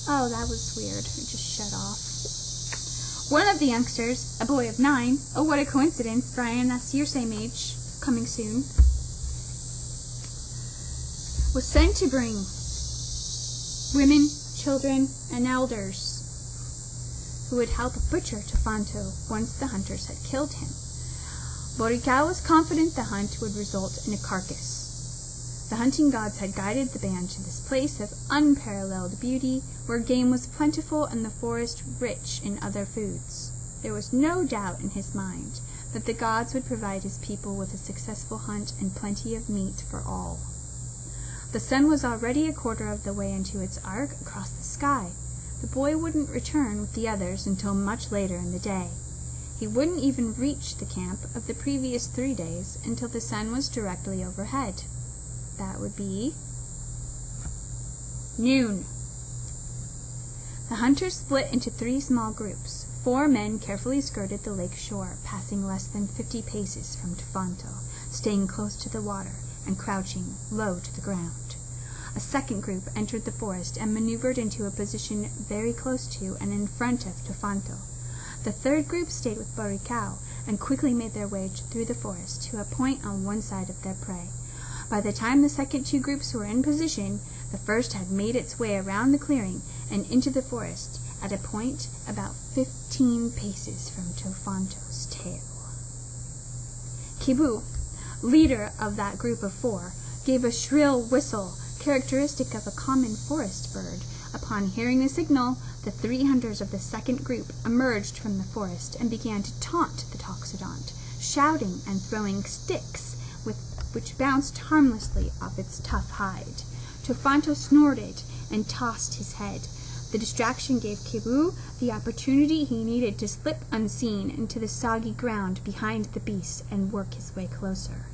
Oh, that was weird. It just shut off. One of the youngsters, a boy of 9, oh, what a coincidence, Brian, that's your same age, coming soon, was sent to bring women, children, and elders who would help butcher Tefanto once the hunters had killed him. Boricao was confident the hunt would result in a carcass. The hunting gods had guided the band to this place of unparalleled beauty, where game was plentiful and the forest rich in other foods. There was no doubt in his mind that the gods would provide his people with a successful hunt and plenty of meat for all. The sun was already a quarter of the way into its arc across the sky. The boy wouldn't return with the others until much later in the day. He wouldn't even reach the camp of the previous 3 days until the sun was directly overhead. That would be noon. The hunters split into 3 small groups. 4 men carefully skirted the lake shore, passing less than 50 paces from Tefanto, staying close to the water and crouching low to the ground. A second group entered the forest and maneuvered into a position very close to and in front of Tefanto. The third group stayed with Boricao and quickly made their way through the forest to a point on one side of their prey. By the time the second 2 groups were in position, the first had made its way around the clearing and into the forest at a point about 15 paces from Tefanto's tail. Kibu, leader of that group of 4, gave a shrill whistle characteristic of a common forest bird. Upon hearing the signal, the 3 hunters of the second group emerged from the forest and began to taunt the Toxodont, shouting and throwing sticks which bounced harmlessly off its tough hide. Tefanto snorted and tossed his head. The distraction gave Kibu the opportunity he needed to slip unseen into the soggy ground behind the beast and work his way closer.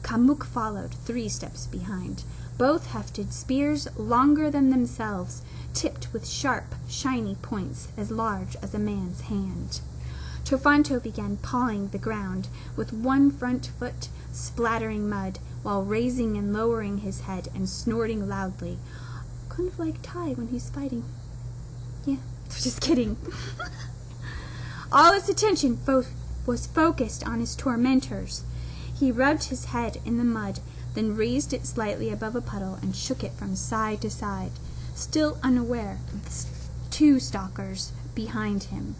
Kamuk followed 3 steps behind. Both hefted spears longer than themselves, tipped with sharp, shiny points as large as a man's hand. Tefanto began pawing the ground, with one front foot splattering mud, while raising and lowering his head and snorting loudly. Kind of like Ty when he's fighting. Yeah, just kidding. All his attention was focused on his tormentors. He rubbed his head in the mud, then raised it slightly above a puddle and shook it from side to side, still unaware of the 2 stalkers behind him.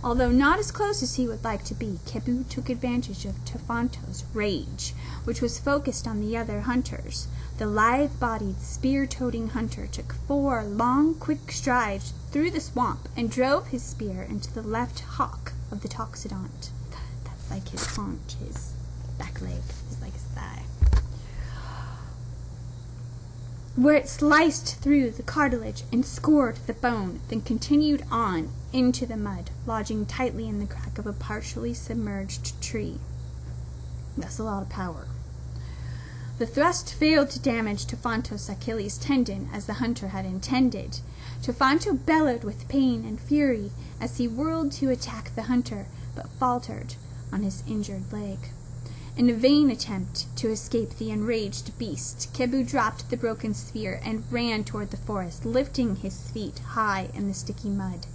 Although not as close as he would like to be, Kibu took advantage of Tefanto's rage, which was focused on the other hunters. The lithe-bodied, spear-toting hunter took 4 long, quick strides through the swamp and drove his spear into the left hock of the Toxodont. That's like his haunch, his back leg, is like his thigh, where it sliced through the cartilage and scored the bone, then continued on into the mud, lodging tightly in the crack of a partially submerged tree. That's a lot of power. The thrust failed to damage Tefanto's Achilles tendon as the hunter had intended. Tefanto bellowed with pain and fury as he whirled to attack the hunter, but faltered on his injured leg. In a vain attempt to escape the enraged beast, Kibu dropped the broken spear and ran toward the forest, lifting his feet high in the sticky mud.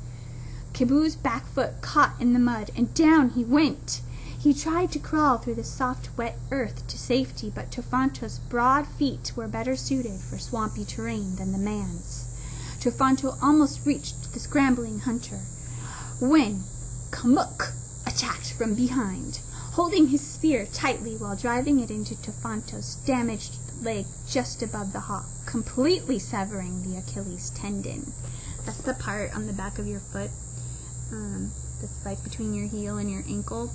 Kibu's back foot caught in the mud, and down he went. He tried to crawl through the soft, wet earth to safety, but Tefanto's broad feet were better suited for swampy terrain than the man's. Tefanto almost reached the scrambling hunter when Kamuk attacked from behind, holding his spear tightly while driving it into Tefanto's damaged leg just above the hock, completely severing the Achilles tendon. That's the part on the back of your foot, that's like between your heel and your ankle.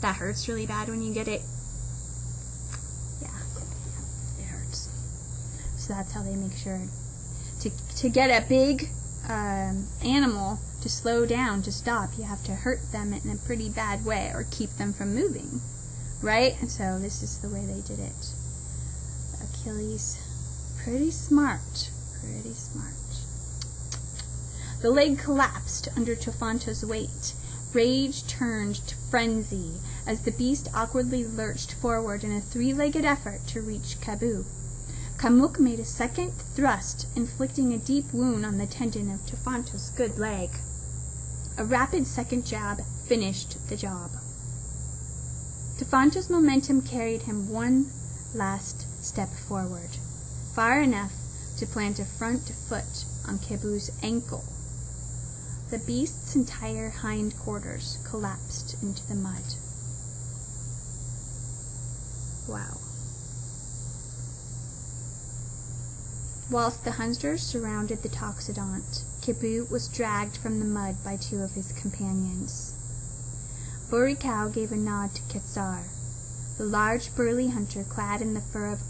That hurts really bad when you get it. Yeah, it hurts. So that's how they make sure to get a big animal to slow down, to stop, you have to hurt them in a pretty bad way or keep them from moving, right? And so this is the way they did it. Achilles, pretty smart, pretty smart. The leg collapsed under Tefanto's weight. Rage turned to frenzy as the beast awkwardly lurched forward in a 3-legged effort to reach Kibu. Kamuk made a second thrust, inflicting a deep wound on the tendon of Tefanto's good leg. A rapid second jab finished the job. Tefanto's momentum carried him one last step forward, far enough to plant a front foot on Kebu's ankle. The beast's entire hind quarters collapsed into the mud. Wow. Whilst the hunters surrounded the toxodont, Kebu was dragged from the mud by two of his companions. Burikau gave a nod to Quetzar. The large burly hunter, clad in the fur of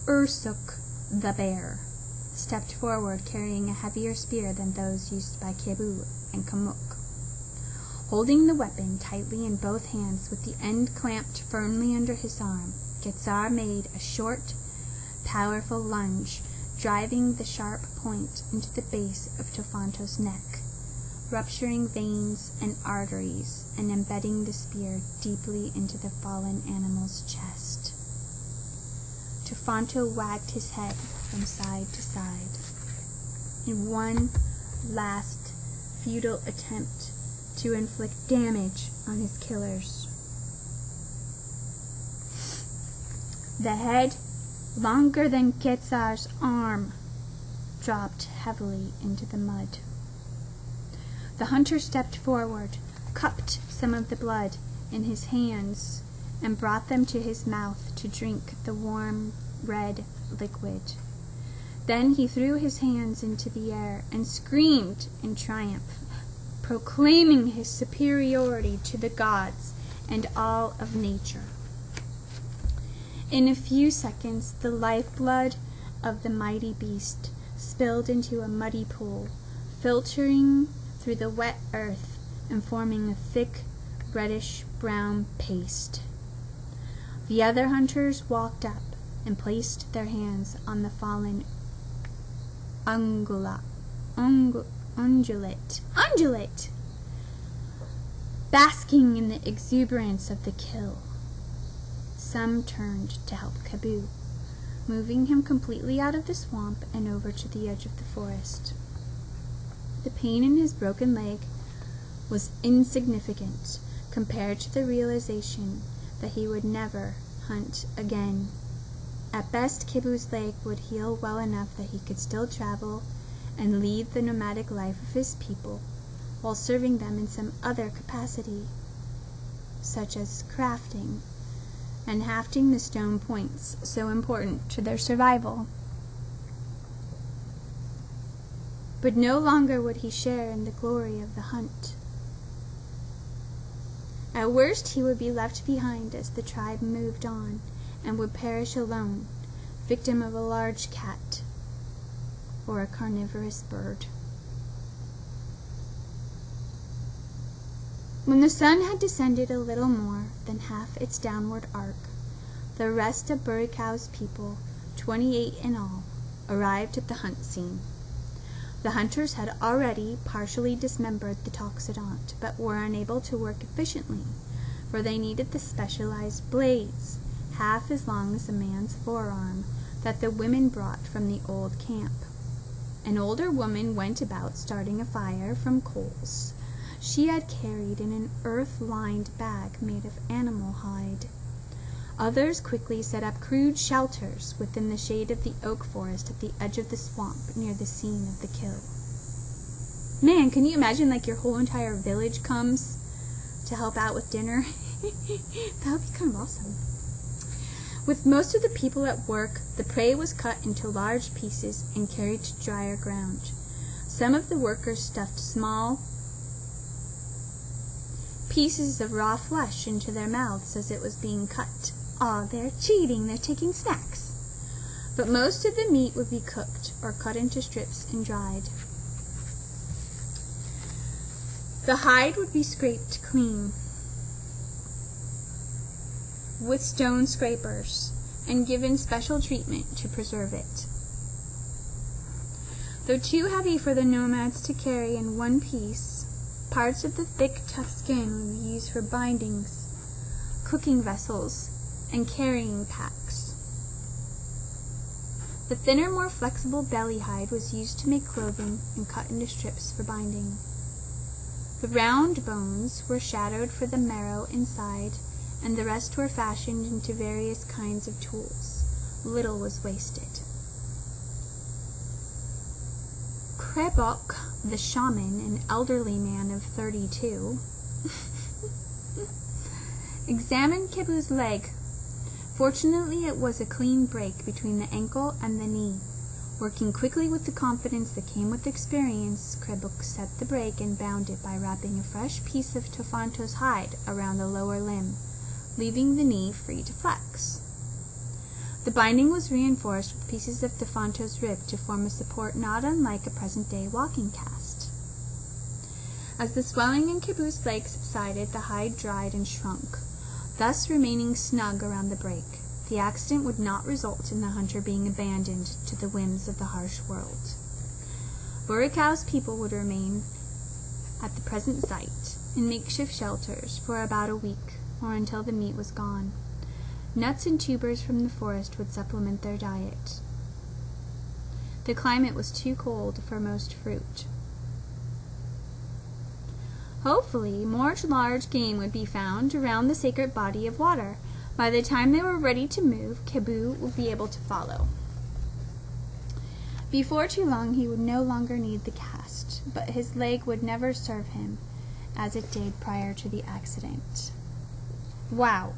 Ursuk the bear, stepped forward carrying a heavier spear than those used by Kebu and Kamuk. Holding the weapon tightly in both hands with the end clamped firmly under his arm, Quetzar made a short, powerful lunge, driving the sharp point into the base of Tefanto's neck, rupturing veins and arteries and embedding the spear deeply into the fallen animal's chest. Tefanto wagged his head from side to side in one last futile attempt to inflict damage on his killers. The head, longer than Quetzar's arm, dropped heavily into the mud. The hunter stepped forward, cupped some of the blood in his hands, and brought them to his mouth to drink the warm, red liquid. Then he threw his hands into the air and screamed in triumph, proclaiming his superiority to the gods and all of nature. In a few seconds, the lifeblood of the mighty beast spilled into a muddy pool, filtering through the wet earth and forming a thick, reddish-brown paste. The other hunters walked up and placed their hands on the fallen ungulate, basking in the exuberance of the kill. Some turned to help Kebu, moving him completely out of the swamp and over to the edge of the forest. The pain in his broken leg was insignificant compared to the realization that he would never hunt again. At best, Kebu's leg would heal well enough that he could still travel and lead the nomadic life of his people while serving them in some other capacity, such as crafting and hafting the stone points so important to their survival. But no longer would he share in the glory of the hunt. At worst, he would be left behind as the tribe moved on and would perish alone, victim of a large cat or a carnivorous bird. When the sun had descended a little more than half its downward arc, the rest of Burikau's people, 28 in all, arrived at the hunt scene. The hunters had already partially dismembered the toxodont, but were unable to work efficiently, for they needed the specialized blades, half as long as a man's forearm, that the women brought from the old camp. An older woman went about starting a fire from coals she had carried in an earth-lined bag made of animal hide. Others quickly set up crude shelters within the shade of the oak forest at the edge of the swamp near the scene of the kill. Man, can you imagine, like, your whole entire village comes to help out with dinner? That would be kind of awesome. With most of the people at work, the prey was cut into large pieces and carried to drier ground. Some of the workers stuffed small pieces of raw flesh into their mouths as it was being cut. Aw, they're cheating, they're taking snacks. But most of the meat would be cooked or cut into strips and dried. The hide would be scraped clean with stone scrapers and given special treatment to preserve it. Though too heavy for the nomads to carry in one piece, parts of the thick, tough skin would be used for bindings, cooking vessels, and carrying packs. The thinner, more flexible belly hide was used to make clothing and cut into strips for binding. The round bones were shadowed for the marrow inside, and the rest were fashioned into various kinds of tools. Little was wasted. Krebok, the shaman, an elderly man of 32, examined Kebu's leg. Fortunately, it was a clean break between the ankle and the knee. Working quickly with the confidence that came with experience, Krebok set the break and bound it by wrapping a fresh piece of Tofanto's hide around the lower limb, leaving the knee free to flex. The binding was reinforced with pieces of Tofanto's rib to form a support not unlike a present-day walking cast. As the swelling in Kebu's leg subsided, the hide dried and shrunk, thus remaining snug around the break. The accident would not result in the hunter being abandoned to the whims of the harsh world. Burikau's people would remain at the present site in makeshift shelters for about a week, or until the meat was gone. Nuts and tubers from the forest would supplement their diet. The climate was too cold for most fruit. Hopefully, more large game would be found around the sacred body of water. By the time they were ready to move, Kebu would be able to follow. Before too long, he would no longer need the cast, but his leg would never serve him, as it did prior to the accident. Wow.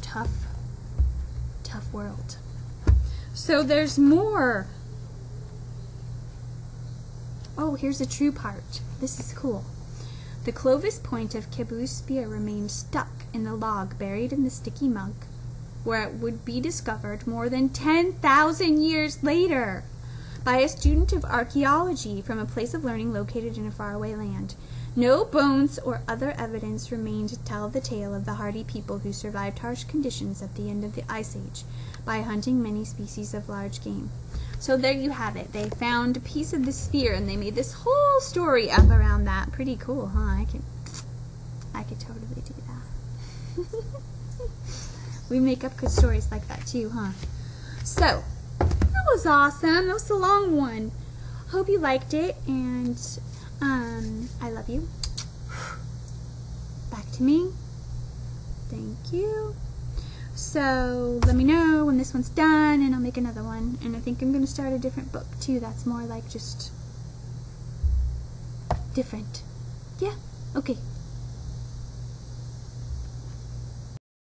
Tough world. So there's more. Oh, here's the true part. This is cool. The Clovis point of Kebu's spear remained stuck in the log buried in the sticky muck, where it would be discovered more than 10,000 years later by a student of archaeology from a place of learning located in a faraway land. No bones or other evidence remained to tell the tale of the hardy people who survived harsh conditions at the end of the Ice Age by hunting many species of large game. So there you have it. They found a piece of the sphere and they made this whole story up around that. Pretty cool, huh? I could totally do that. We make up good stories like that too, huh? So, that was awesome. That was a long one. Hope you liked it, and I love you. Back to me. Thank you. So, let me know when this one's done, and I'll make another one. And I think I'm going to start a different book, too. That's more like just different. Yeah? Okay.